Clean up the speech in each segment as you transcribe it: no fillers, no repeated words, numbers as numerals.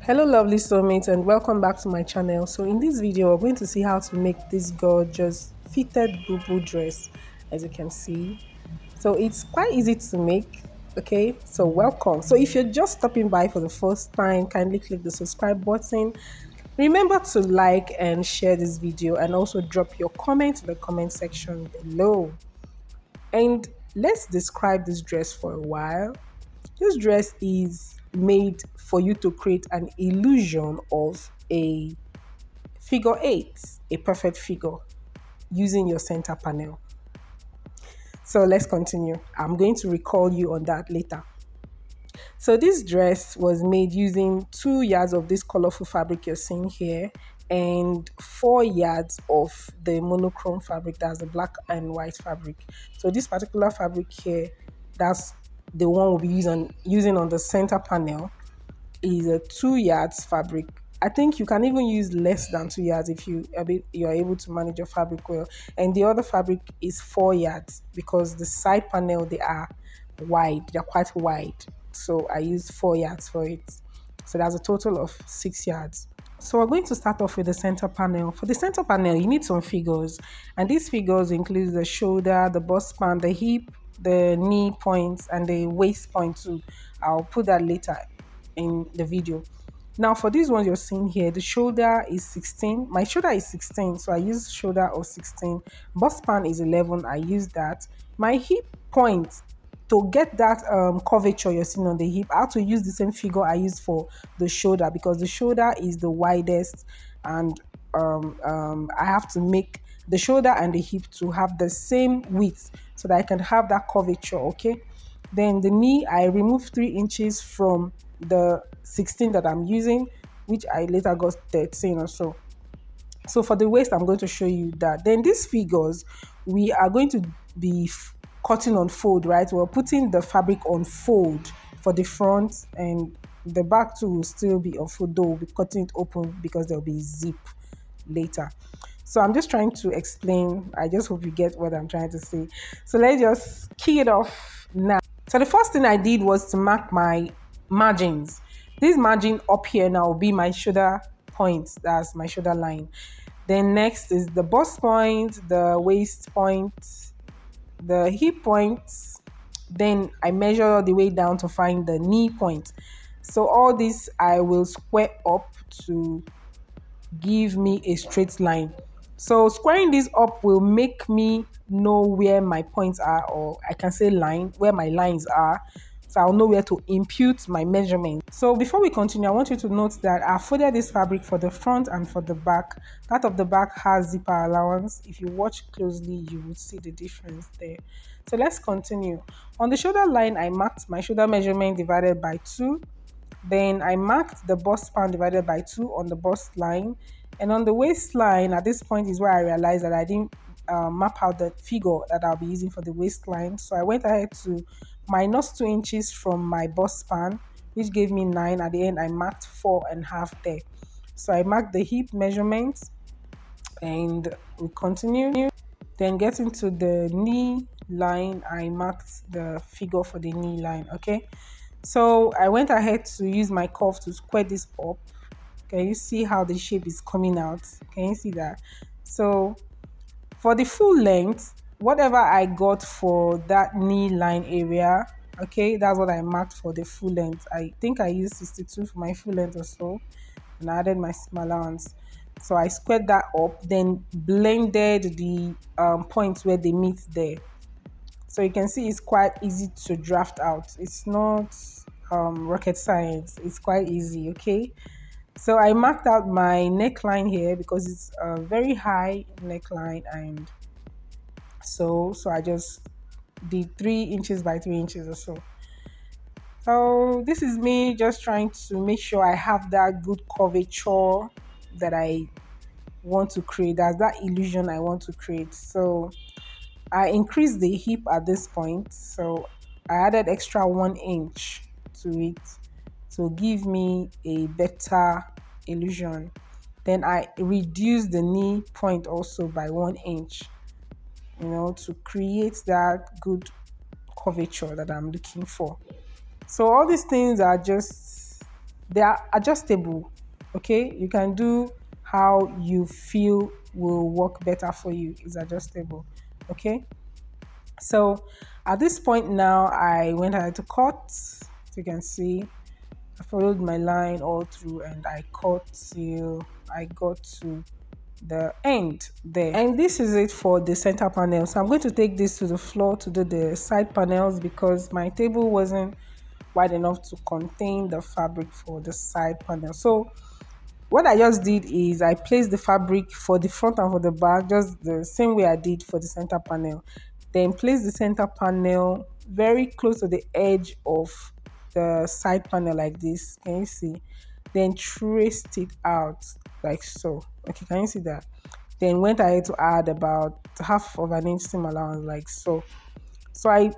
Hello lovely soulmates and welcome back to my channel. So in this video we're going to see how to make this gorgeous fitted bubu dress, as you can see. So it's quite easy to make. Okay, so welcome. So if you're just stopping by for the first time, kindly click the subscribe button. Remember to like and share this video and also drop your comment in the comment section below. And let's describe this dress for a while. This dress is made for you to create an illusion of a figure eight, a perfect figure, using your center panel. So let's continue. I'm going to recall you on that later. So this dress was made using 2 yards of this colorful fabric you're seeing here and 4 yards of the monochrome fabric, that's the black and white fabric. So this particular fabric here, that's the one we'll be using on the center panel, is a 2 yards fabric. I think you can even use less than 2 yards if you are able to manage your fabric well. And the other fabric is 4 yards because the side panel, they are wide, they're quite wide. So I used 4 yards for it. So that's a total of 6 yards. So we're going to start off with the center panel. For the center panel, you need some figures, and these figures include the shoulder, the bust span, the hip, the knee points, and the waist point too. I'll put that later in the video. Now for these ones you're seeing here, the shoulder is 16. My shoulder is 16, so I use shoulder of 16. Bust span is 11. I use that. My hip point, to get that curvature you're seeing on the hip, I have to use the same figure I used for the shoulder because the shoulder is the widest, and I have to make the shoulder and the hip to have the same width so that I can have that curvature. Okay, then the knee, I remove 3 inches from the 16 that I'm using, which I later got 13 or so. So for the waist, I'm going to show you that. Then these figures, we are going to be cutting on fold, right? We're putting the fabric on fold for the front, and the back too will still be on fold, though we'll be cutting it open because there'll be zip later. So I'm just trying to explain. I just hope you get what I'm trying to say. So let's just kick it off now. So the first thing I did was to mark my margins. This margin up here now will be my shoulder point, that's my shoulder line. Then next is the bust point, the waist point, the hip point. Then I measure all the way down to find the knee point. So all this I will square up to give me a straight line. So squaring this up will make me know where my points are, or I can say line, where my lines are. So I'll know where to impute my measurement. So before we continue, I want you to note that I folded this fabric for the front and for the back. That of the back has zipper allowance. If you watch closely, you will see the difference there. So let's continue. On the shoulder line, I marked my shoulder measurement divided by 2. Then I marked the bust span divided by 2 on the bust line. And on the waistline, at this point is where I realized that I didn't map out the figure that I'll be using for the waistline. So I went ahead to minus 2 inches from my bust span, which gave me 9. At the end, I marked 4.5 there. So I marked the hip measurement, and we continue. Then getting to the knee line, I marked the figure for the knee line. Okay, so I went ahead to use my curve to square this up. Can you see how the shape is coming out? Can you see that? So for the full length, whatever I got for that knee line area, okay, that's what I marked for the full length. I think I used 62 for my full length or so, and I added my smaller ones. So I squared that up, then blended the points where they meet there. So you can see it's quite easy to draft out. It's not rocket science. It's quite easy, okay? So I marked out my neckline here because it's a very high neckline, and so I just did 3 inches by 3 inches or so. So this is me just trying to make sure I have that good curvature that I want to create. That's that illusion I want to create. So I increased the hip at this point. So I added extra 1 inch to it to give me a better illusion. Then I reduced the knee point also by 1 inch, to create that good curvature that I'm looking for. So all these things are just They are adjustable. Okay, you can do how you feel will work better for you. Is adjustable. Okay, so at this point now, I went ahead to cut. As you can see, I followed my line all through and I cut till I got to the end there. And this is it for the center panel. So I'm going to take this to the floor to do the side panels because my table wasn't wide enough to contain the fabric for the side panel. So what I just did is I placed the fabric for the front and for the back just the same way I did for the center panel. Then place the center panel very close to the edge of the side panel like this. Can you see? Then traced it out like so. Okay, can you see that? Then went ahead to add about half of an inch seam allowance like so. So I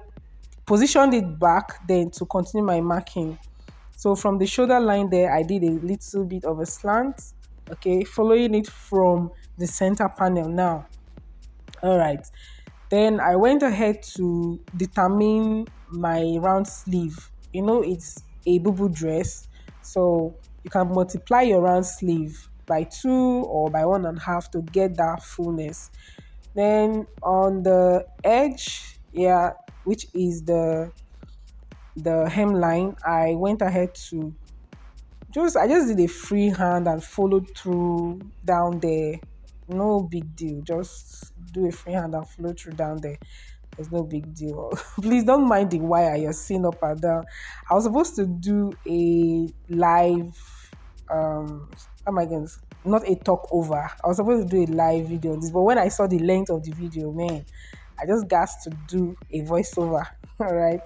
positioned it back then to continue my marking. So from the shoulder line there, I did a little bit of a slant, okay, following it from the center panel now. All right. Then I went ahead to determine my round sleeve. You know, it's a bubu dress, so you can multiply your round sleeve by 2 or by 1.5 to get that fullness. Then on the edge, yeah, which is the hemline, I went ahead to I just did a free hand and followed through down there. No big deal. Just do a free hand and follow through down there. There's no big deal. Please don't mind the wire you're seeing up and down. I was supposed to do a live oh my goodness, not a talk over. I was supposed to do a live video on this, but when I saw the length of the video, man, I just got to do a voiceover. All right.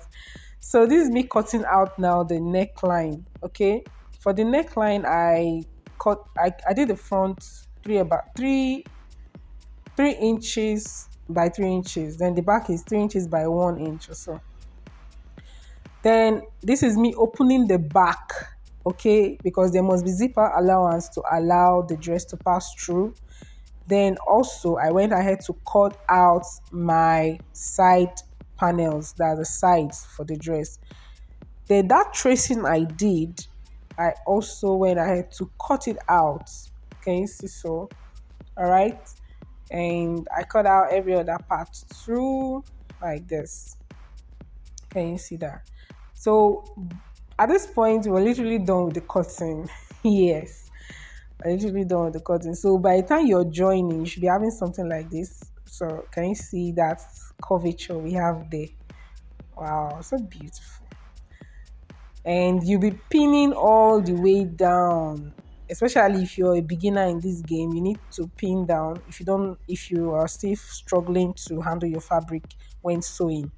So this is me cutting out now the neckline. Okay. For the neckline, I did the front about 3 inches by 3 inches. Then the back is 3 inches by 1 inch or so. Then this is me opening the back, okay, because there must be zipper allowance to allow the dress to pass through. Then also I went ahead to cut out my side panels, that are the sides for the dress. Then that tracing I did, I also went ahead to cut it out. Can you see so? All right. And I cut out every other part through like this. Can you see that? So at this point, we're literally done with the cutting. Yes, we're literally done with the cutting. So by the time you're joining, you should be having something like this. So can you see that curvature we have there? Wow, so beautiful. And you'll be pinning all the way down. Especially if you're a beginner in this game, you need to pin down if you are still struggling to handle your fabric when sewing.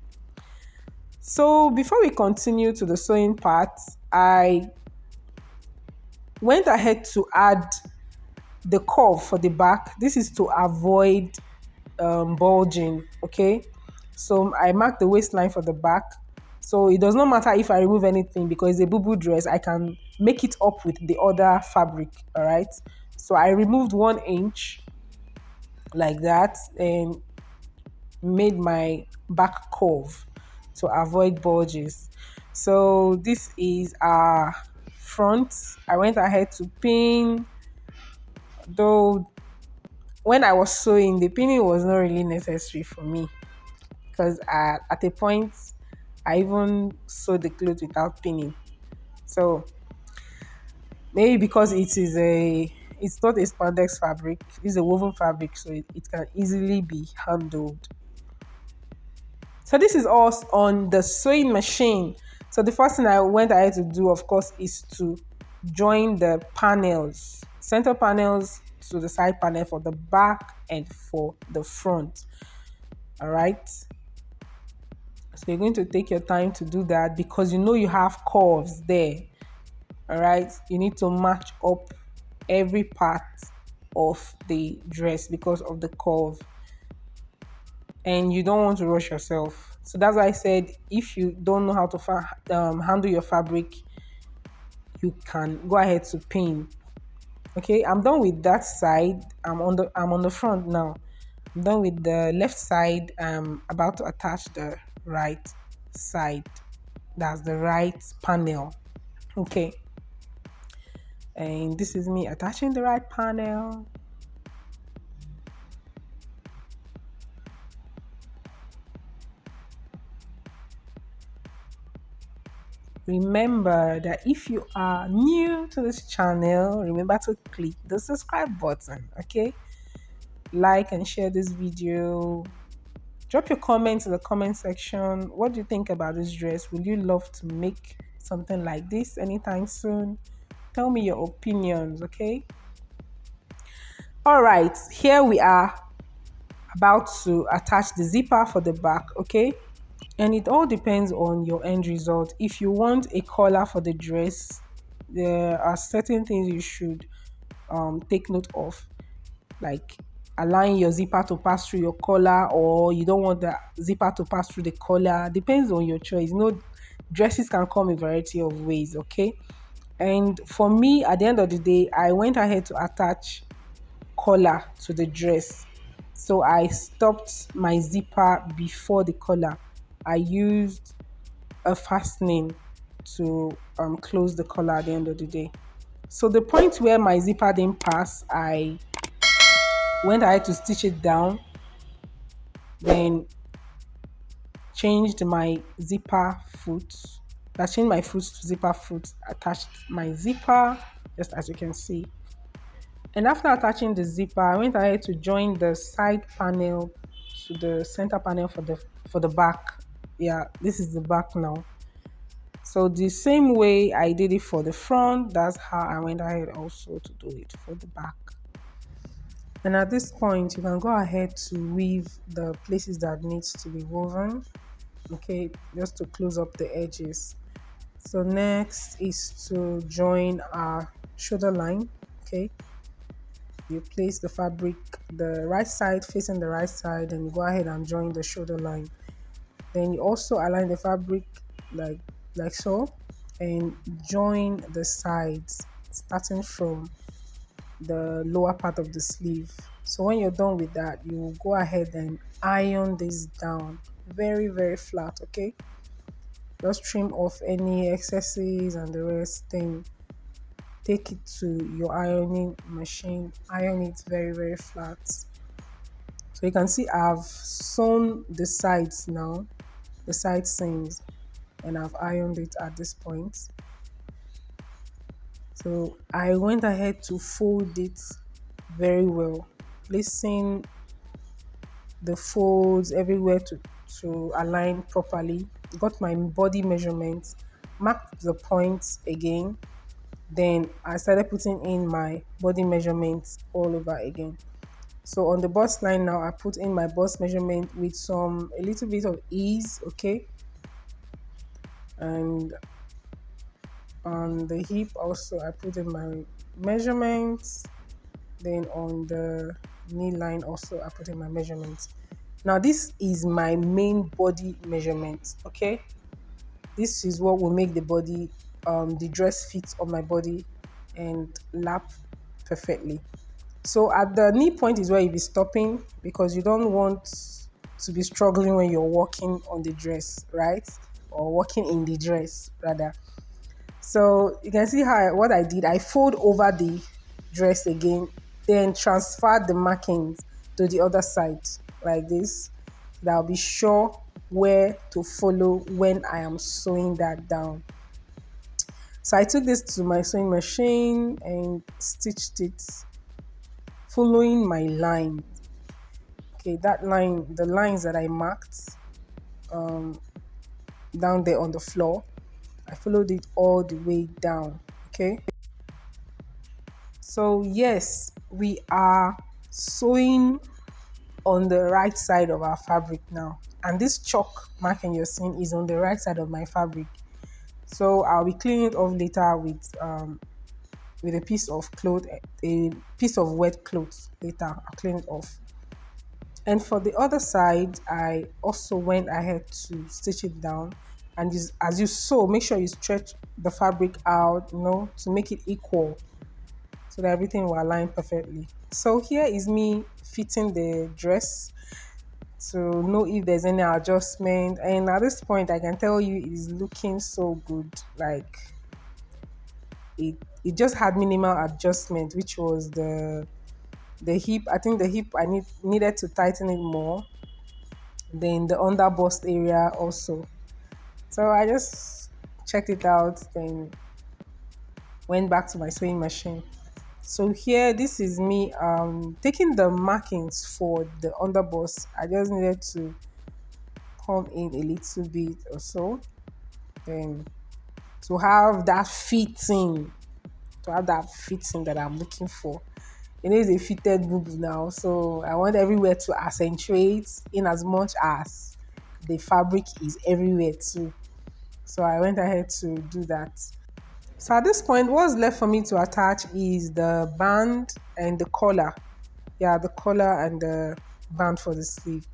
So before we continue to the sewing part, I went ahead to add the curve for the back. This is to avoid bulging, okay? So I marked the waistline for the back. So it does not matter if I remove anything because it's a bubu dress, I can make it up with the other fabric, all right? So I removed 1 inch like that and made my back curve to avoid bulges. So this is our front. I went ahead to pin, though when I was sewing, the pinning was not really necessary for me because at a point I even sewed the clothes without pinning. So maybe because it's not a spandex fabric, it's a woven fabric, so it can easily be handled. So this is all on the sewing machine. So the first thing I went ahead to do, of course, is to join the panels, center panels to the side panel for the back and for the front. All right. So you're going to take your time to do that because you know you have curves there. All right. You need to match up every part of the dress because of the curve. And you don't want to rush yourself. So that's why I said if you don't know how to handle your fabric, you can go ahead to pin. Okay, I'm done with that side. I'm on the front now. I'm done with the left side. I'm about to attach the right side. That's the right panel. Okay. And this is me attaching the right panel. Remember that if you are new to this channel, remember to click the subscribe button, okay? Like and share this video. Drop your comments in the comment section. What do you think about this dress? Would you love to make something like this anytime soon? Tell me your opinions, okay? All right, here we are about to attach the zipper for the back, okay? And it all depends on your end result. If you want a collar for the dress, there are certain things you should take note of, like allowing your zipper to pass through your collar, or you don't want the zipper to pass through the collar. Depends on your choice. Dresses can come in a variety of ways, okay? And for me, at the end of the day, I went ahead to attach collar to the dress. So I stopped my zipper before the collar. I used a fastening to close the collar at the end of the day. So the point where my zipper didn't pass, I went ahead to stitch it down, then changed my zipper foot. I changed my foot to zipper foot, attached my zipper, just as you can see. And after attaching the zipper, I went ahead to join the side panel to the center panel for the back. Yeah, this is the back now. So the same way I did it for the front, that's how I went ahead also to do it for the back. And at this point, you can go ahead to weave the places that needs to be woven, okay, just to close up the edges. So next is to join our shoulder line, okay. You place the fabric the right side facing the right side, and you go ahead and join the shoulder line. Then you also align the fabric like so, and join the sides starting from the lower part of the sleeve. So when you're done with that, you will go ahead and iron this down very, very flat, okay? Just trim off any excesses and the rest, then take it to your ironing machine, iron it very, very flat. So you can see I've sewn the sides now, the side seams, and I've ironed it at this point. So I went ahead to fold it very well, placing the folds everywhere to align properly. Got my body measurements, marked the points again, then I started putting in my body measurements all over again. So on the bust line now, I put in my bust measurement with a little bit of ease, okay? And on the hip also, I put in my measurements. Then on the knee line also, I put in my measurements. Now this is my main body measurement, okay? This is what will make the dress fit on my body and lap perfectly. So at the knee point is where you'll be stopping, because you don't want to be struggling when you're walking on the dress, right? Or walking in the dress rather. So you can see what I did. I fold over the dress again, then transfer the markings to the other side like this. That I'll be sure where to follow when I am sewing that down. So I took this to my sewing machine and stitched it following my line. Okay, that line, the lines that I marked down there on the floor, I followed it all the way down. Okay. So yes, we are sewing on the right side of our fabric now. And this chalk marking you're seeing is on the right side of my fabric. So I'll be cleaning it off later with a piece of cloth, a piece of wet cloth later. I'll clean it off. And for the other side, I also went ahead to stitch it down. And as you sew, make sure you stretch the fabric out, to make it equal, so that everything will align perfectly. So here is me fitting the dress to know if there's any adjustment. And at this point, I can tell you it is looking so good. Like, it it just had minimal adjustment, which was the hip. I think the hip I needed to tighten it more. Then the under bust area also. So I just checked it out, then went back to my sewing machine. So here, this is me taking the markings for the underbust. I just needed to come in a little bit or so, then to have that fitting, that I'm looking for. It's a fitted boob now, so I want everywhere to accentuate in as much as the fabric is everywhere too. So I went ahead to do that. So at this point, what's left for me to attach is the band and the collar. Yeah, the collar and the band for the sleeve.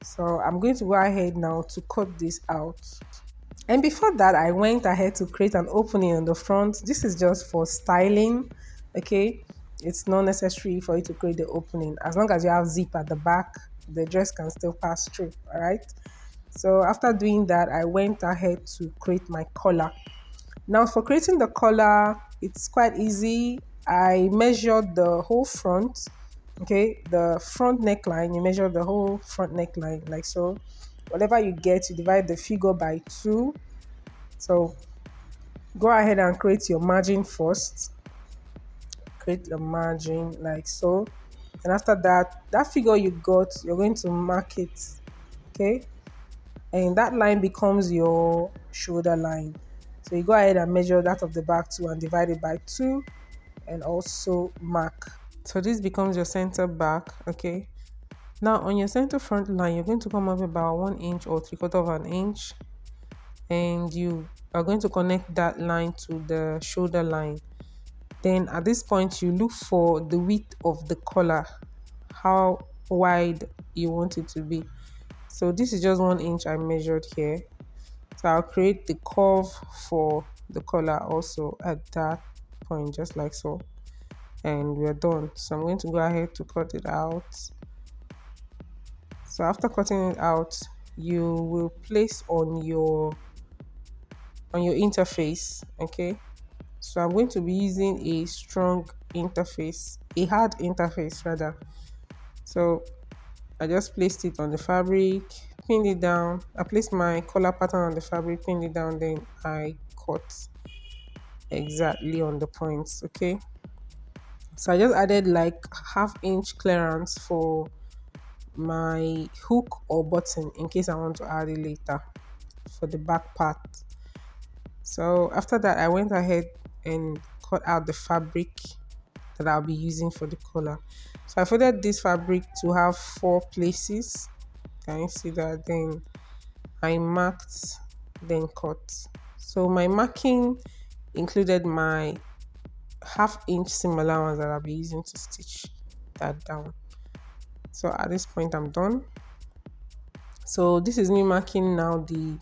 So I'm going to go ahead now to cut this out. And before that, I went ahead to create an opening on the front. This is just for styling, okay? It's not necessary for you to create the opening. As long as you have zip at the back, the dress can still pass through, all right? So after doing that, I went ahead to create my collar. Now for creating the collar, it's quite easy. I measured the whole front, okay, the front neckline. You measure the whole front neckline like so. Whatever you get, you divide the figure by 2. So go ahead and create your margin first. Create the margin like so. And after that, that figure you got, you're going to mark it, okay? And that line becomes your shoulder line. So you go ahead and measure that of the back too and divide it by 2 and also mark. So this becomes your center back, okay? Now on your center front line, you're going to come up about 1 inch or 3/4 of an inch, and you are going to connect that line to the shoulder line. Then at this point, you look for the width of the collar, how wide you want it to be. So this is just 1 inch I measured here. So I'll create the curve for the collar also at that point, just like so. And we're done. So I'm going to go ahead to cut it out. So after cutting it out, you will place on your interface, okay? So I'm going to be using a strong interface, a hard interface rather. So I just placed it on the fabric, pinned it down. I placed my collar pattern on the fabric, pinned it down, then I cut exactly on the points, okay? So I just added like 1/2 inch clearance for my hook or button in case I want to add it later for the back part. So after that, I went ahead and cut out the fabric that I'll be using for the collar. So I folded this fabric to have 4 places. Can you see that? Then I marked, then cut. So my marking included my 1/2 inch seam allowance that I'll be using to stitch that down. So at this point, I'm done. So this is me marking now the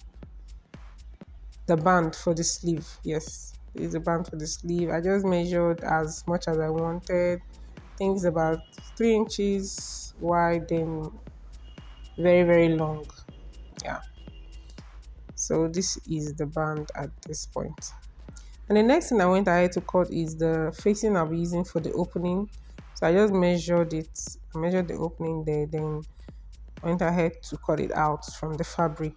band for the sleeve. Yes, it's a band for the sleeve. I just measured as much as I wanted. I think it's about 3 inches wide and very, very long. Yeah. So this is the band at this point. And the next thing I went ahead to cut is the facing I'll be using for the opening. So I just measured it. I measured the opening there, then went ahead to cut it out from the fabric.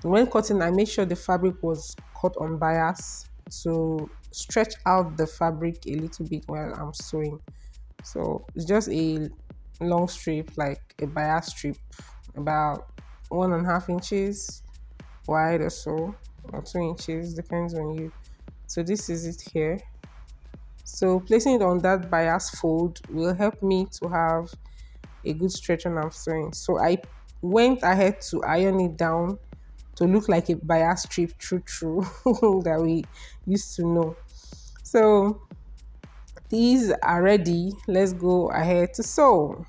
And when cutting, I made sure the fabric was cut on bias to stretch out the fabric a little bit while I'm sewing. So it's just a long strip, like a bias strip, about 1.5 inches wide or so, or 2 inches, depends on you. So this is it here. So placing it on that bias fold will help me to have a good stretch when I'm sewing. So I went ahead to iron it down to look like a bias strip true that we used to know. So these are ready. Let's go ahead to sew.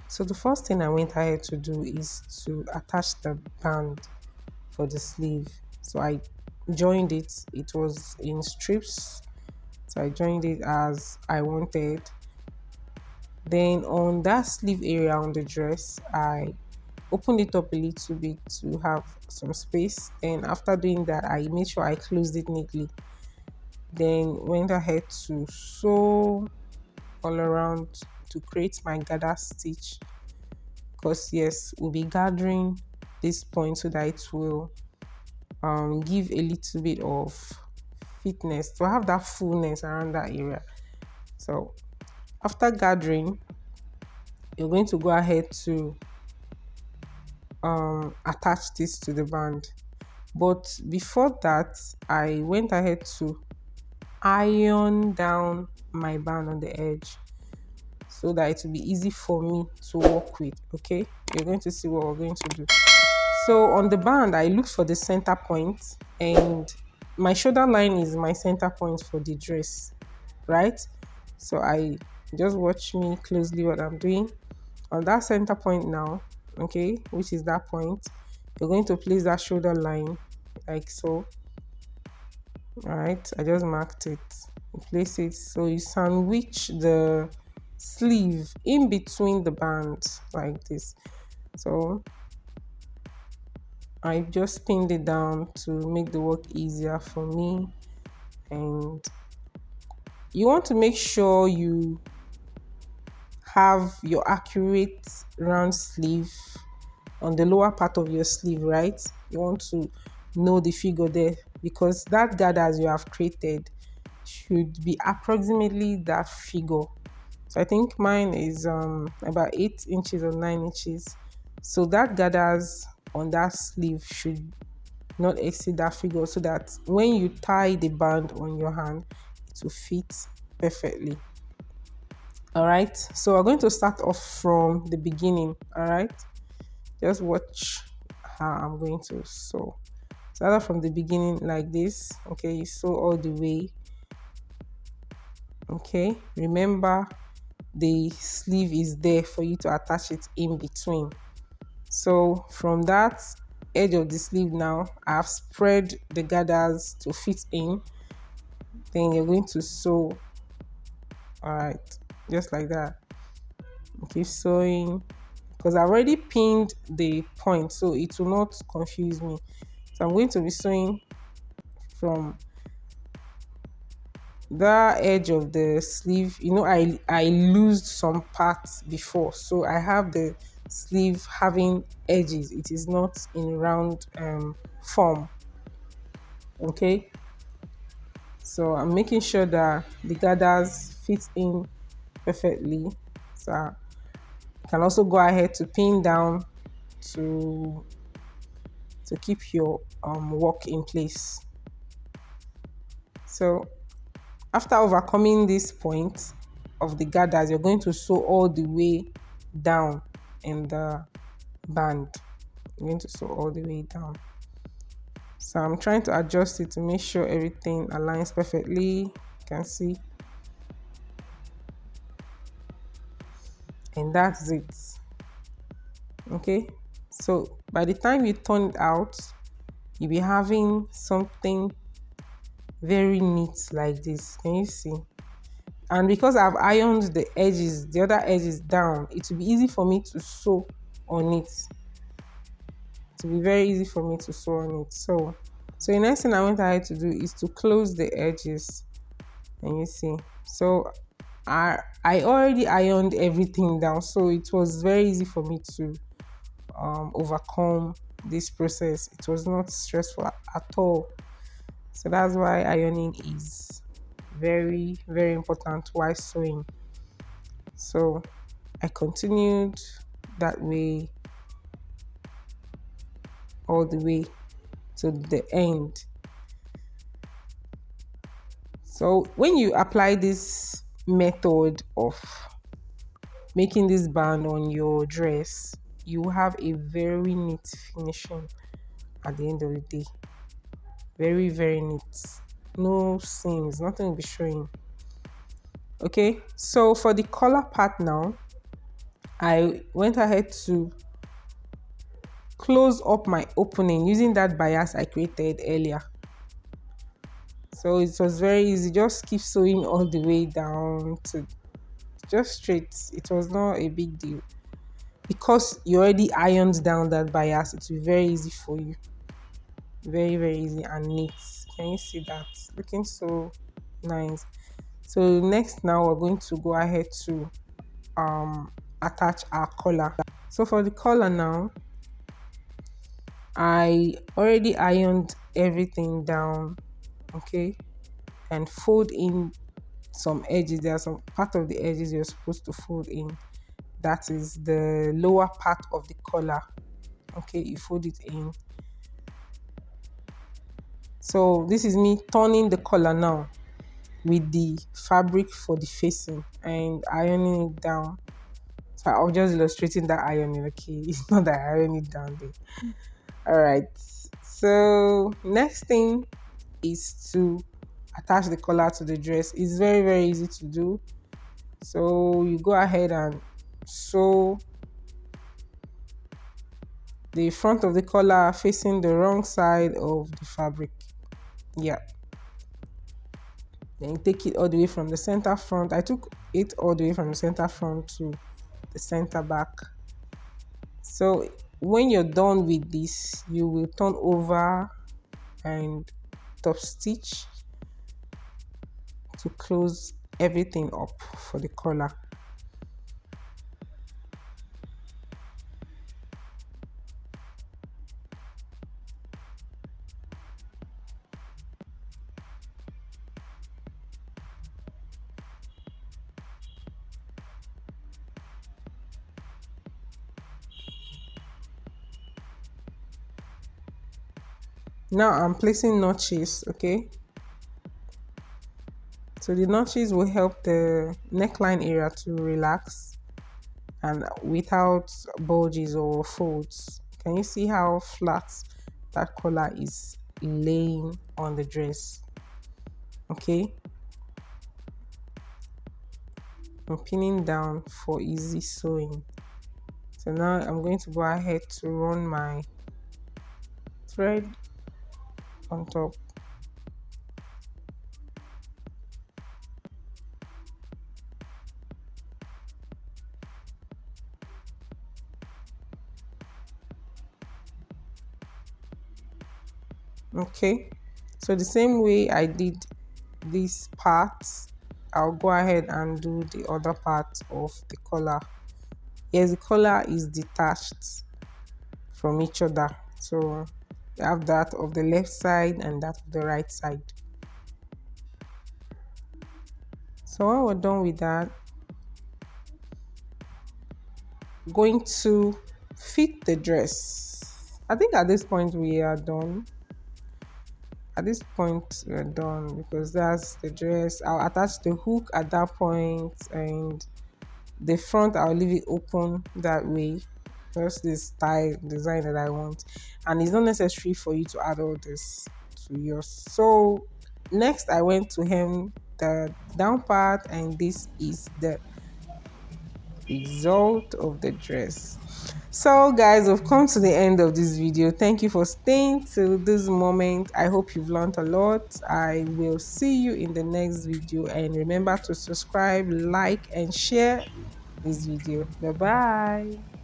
So the first thing I went ahead to do is to attach the band for the sleeve. So I joined it. It was in strips. So I joined it as I wanted. Then on that sleeve area on the dress, I opened it up a little bit to have some space. And after doing that, I made sure I closed it neatly. then went ahead to sew all around to create my gather stitch, because yes, we'll be gathering this point so that it will give a little bit of fitness to have that fullness around that area. So after gathering, you're going to go ahead to attach this to the band. But before that, I went ahead to iron down my band on the edge so that it will be easy for me to work with. Okay, you're going to see what we're going to do. So on the band, I look for the center point, and my shoulder line is my center point for the dress, right? So I just watch me closely what I'm doing. On that center point now, okay, which is that point, you're going to place that shoulder line like so. All right, I just marked it. You place it so you sandwich the sleeve in between the bands like this. So I just pinned it down to make the work easier for me. And you want to make sure you have your accurate round sleeve on the lower part of your sleeve, right? You want to know the figure there, because that gathers you have created should be approximately that figure. So I think mine is about 8 inches or 9 inches. So that gathers on that sleeve should not exceed that figure, so that when you tie the band on your hand, it will fit perfectly. All right, so we're going to start off from the beginning. All right, just watch how I'm going to sew. Start off from the beginning like this. Okay, you sew all the way. Okay, remember the sleeve is there for you to attach it in between. So from that edge of the sleeve now, I've spread the gathers to fit in. Then you're going to sew. All right, just like that. Keep sewing, because I've already pinned the point, so it will not confuse me. So I'm going to be sewing from the edge of the sleeve. You know, I loosed some parts before, so I have the sleeve having edges. It is not in round form. Okay, so I'm making sure that the gathers fit in perfectly. So I can also go ahead to pin down to keep your work in place. So after overcoming this point of the gathers, you're going to sew all the way down in the band. You're going to sew all the way down. So I'm trying to adjust it to make sure everything aligns perfectly. You can see. And that's it. Okay. So by the time you turn it out, you'll be having something very neat like this. Can you see? And because I've ironed the edges, the other edges down, it will be easy for me to sew on it. It will be very easy for me to sew on it. So the next thing I went ahead to do is to close the edges. And you see, so I already ironed everything down, so it was very easy for me to overcome this process. It was not stressful at all. So that's why ironing is very, very important while sewing. So I continued that way all the way to the end. So when you apply this method of making this band on your dress, you have a very neat finishing at the end of the day. Very, very neat. No seams, nothing will be showing. Okay, so for the collar part now, I went ahead to close up my opening using that bias I created earlier. So it was very easy. Just keep sewing all the way down to just straight. It was not a big deal. Because you already ironed down that bias, it will be very easy for you. Very, very easy and neat. Can you see that? Looking so Nice. So next now we're going to go ahead to um attach our collar. So for the collar now, I already ironed everything down, okay, and fold in some edges. There are some part of the edges you're supposed to fold in. That is the lower part of the collar. Okay, you fold it in. So this is me turning the collar now with the fabric for the facing and ironing it down. So I was just illustrating that ironing, okay? It's not that I iron it down there. Alright. So next thing is to attach the collar to the dress. It's very, very easy to do. So you go ahead and sew the front of the collar facing the wrong side of the fabric. Yeah. Then you take it all the way from the center front. I took it all the way from the center front to the center back. So when you're done with this, you will turn over and top stitch to close everything up for the collar. Now I'm placing notches, okay? So the notches will help the neckline area to relax and without bulges or folds. Can you see how flat that collar is laying on the dress? Okay, I'm pinning down for easy sewing. So now I'm going to go ahead to run my thread on top. Okay, so the same way I did this part, I'll go ahead and do the other part of the collar. Yes, the collar is detached from each other, so you have that of the left side and that of the right side. So when we're done with that, going to fit the dress. I think at this point we are done. At this point we're done because that's the dress. I'll attach the hook at that point, and the front I'll leave it open that way. Just this style design that I want, and it's not necessary for you to add all this to yours. So next I went to hem the down part, and this is the result of the dress. So guys, we've come to the end of this video. Thank you for staying till this moment. I hope you've learned a lot. I will see you in the next video, and remember to subscribe, like and share this video. Bye bye.